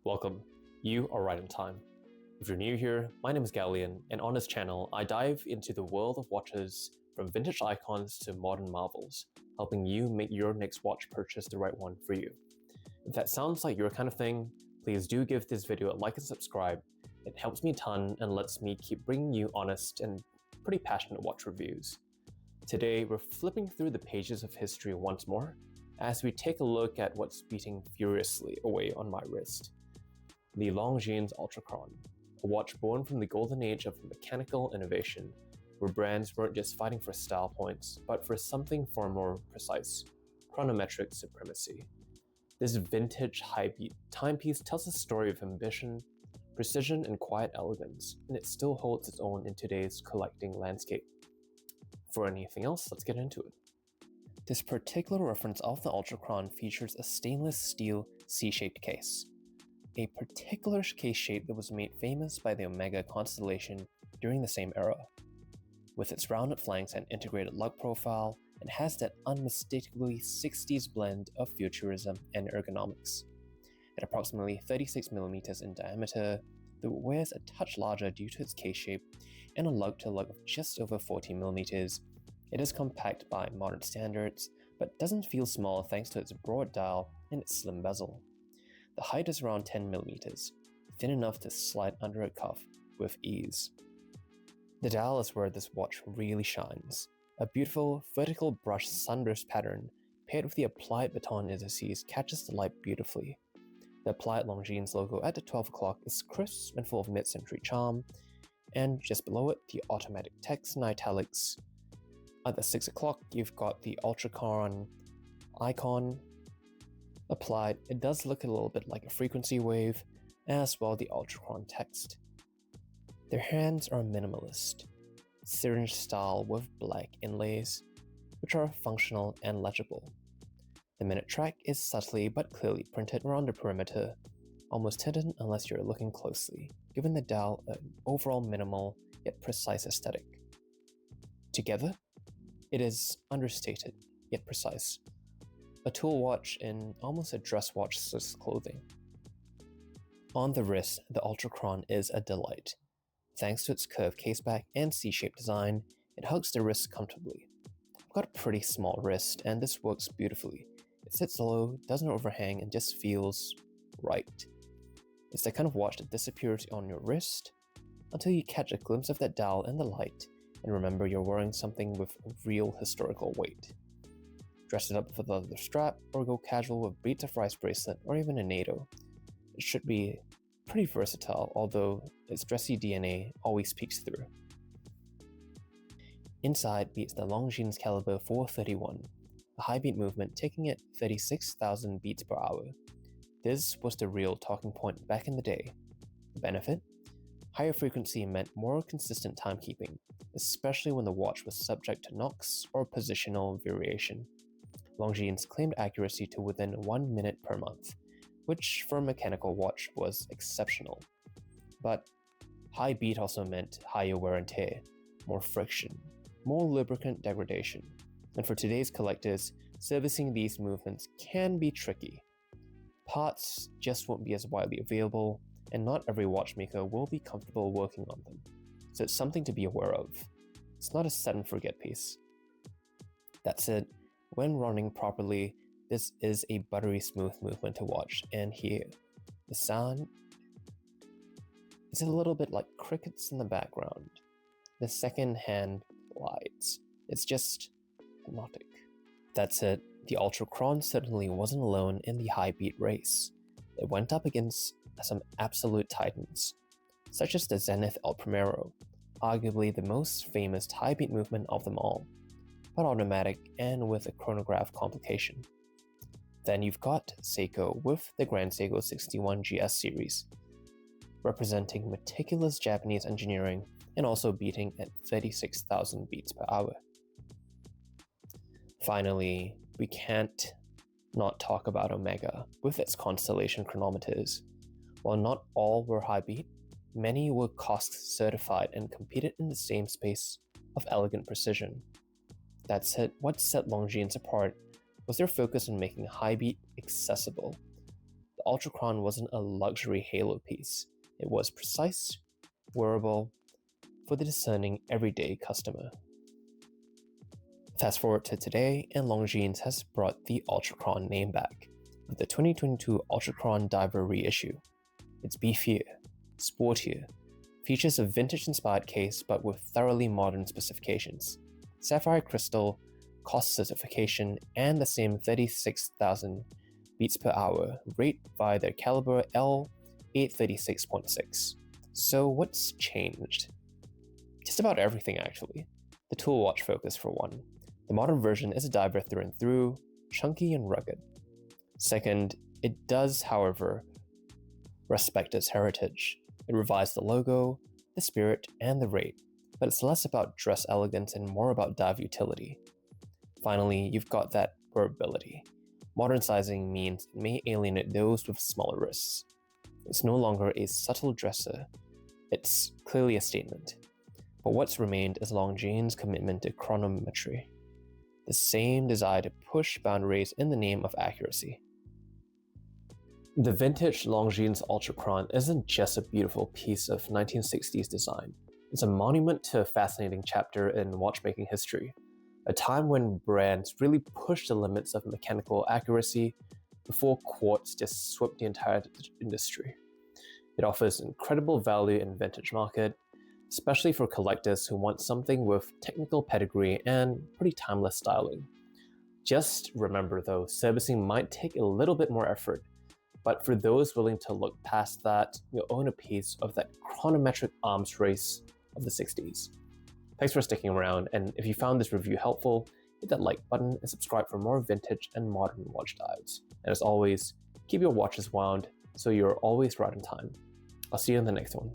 Welcome. You are right on time. If you're new here, my name is Galleon, and on this channel, I dive into the world of watches from vintage icons to modern marvels, helping you make your next watch purchase the right one for you. If that sounds like your kind of thing, please do give this video a like and subscribe. It helps me a ton and lets me keep bringing you honest and pretty passionate watch reviews. Today, we're flipping through the pages of history once more as we take a look at what's beating furiously away on my wrist. The Longines Ultra-Chron, a watch born from the golden age of mechanical innovation, where brands weren't just fighting for style points, but for something far more precise: chronometric supremacy. This vintage high-beat timepiece tells a story of ambition, precision, and quiet elegance, and it still holds its own in today's collecting landscape. For anything else, let's get into it. This particular reference of the Ultra-Chron features a stainless steel C-shaped case, a particular case shape that was made famous by the Omega constellation during the same era. With its rounded flanks and integrated lug profile, it has that unmistakably 60s blend of futurism and ergonomics. At approximately 36mm in diameter, the wears a touch larger due to its case shape and a lug-to-lug of just over 40mm. It is compact by modern standards, but doesn't feel small thanks to its broad dial and its slim bezel. The height is around 10mm, thin enough to slide under a cuff with ease. The dial is where this watch really shines. A beautiful vertical brush sunburst pattern paired with the applied baton indices catches the light beautifully. The applied Longines logo at the 12 o'clock is crisp and full of mid-century charm, and just below it, the automatic text in italics. At the 6 o'clock, you've got the Ultra-Chron icon applied. It does look a little bit like a frequency wave, as well the Ultra-Chron text. Their hands are minimalist, syringe style with black inlays, which are functional and legible. The minute track is subtly but clearly printed around the perimeter, almost hidden unless you're looking closely, giving the dial an overall minimal yet precise aesthetic. Together, it is understated yet precise, a tool watch in almost a dress watch's clothing. On the wrist, the Ultra-Chron is a delight. Thanks to its curved caseback and C-shaped design, it hugs the wrist comfortably. I've got a pretty small wrist, and this works beautifully. It sits low, doesn't overhang, and just feels right. It's the kind of watch that disappears on your wrist until you catch a glimpse of that dial in the light and remember you're wearing something with real historical weight. Dress it up with a leather strap, or go casual with beads of rice bracelet or even a NATO. It should be pretty versatile, although its dressy DNA always peeks through. Inside beats the Longines caliber 431, a high beat movement taking it 36,000 beats per hour. This was the real talking point back in the day. The benefit? Higher frequency meant more consistent timekeeping, especially when the watch was subject to knocks or positional variation. Longines claimed accuracy to within 1 minute per month, which for a mechanical watch was exceptional. But high beat also meant higher wear and tear, more friction, more lubricant degradation. And for today's collectors, servicing these movements can be tricky. Parts just won't be as widely available, and not every watchmaker will be comfortable working on them. So it's something to be aware of. It's not a set and forget piece. That said, when running properly, this is a buttery smooth movement to watch and hear. The sound is a little bit like crickets in the background. The second hand glides. It's just hypnotic. That said, the Ultra-Chron certainly wasn't alone in the high beat race. It went up against some absolute titans, such as the Zenith El Primero, arguably the most famous high beat movement of them all, but automatic and with a chronograph complication. Then you've got Seiko with the Grand Seiko 61 GS series, representing meticulous Japanese engineering and also beating at 36,000 beats per hour. Finally, we can't not talk about Omega with its constellation chronometers. While not all were high beat, many were COSC certified and competed in the same space of elegant precision. That said, what set Longines apart was their focus on making high beat accessible. The Ultra-Chron wasn't a luxury halo piece. It was precise, wearable, for the discerning everyday customer. Fast forward to today, and Longines has brought the Ultra-Chron name back with the 2022 Ultra-Chron Diver reissue. It's beefier, sportier, features a vintage-inspired case but with thoroughly modern specifications, sapphire crystal, cost certification, and the same 36,000 beats per hour rate via their caliber L836.6. So what's changed? Just about everything actually. The tool watch focus for one. The modern version is a diver through and through, chunky and rugged. Second, it does, however, respect its heritage. It revised the logo, the spirit, and the rate, but it's less about dress elegance and more about dive utility. Finally, you've got that wearability. Modern sizing means it may alienate those with smaller wrists. It's no longer a subtle dresser, it's clearly a statement. But what's remained is Longines' commitment to chronometry, the same desire to push boundaries in the name of accuracy. The vintage Longines Ultra-Chron isn't just a beautiful piece of 1960s design. It's a monument to a fascinating chapter in watchmaking history, a time when brands really pushed the limits of mechanical accuracy before quartz just swept the entire industry. It offers incredible value in the vintage market, especially for collectors who want something with technical pedigree and pretty timeless styling. Just remember though, servicing might take a little bit more effort, but for those willing to look past that, you'll own a piece of that chronometric arms race of the 60s. Thanks for sticking around, and if you found this review helpful, hit that like button and subscribe for more vintage and modern watch dives. And as always, keep your watches wound so you're always right on time. I'll see you in the next one.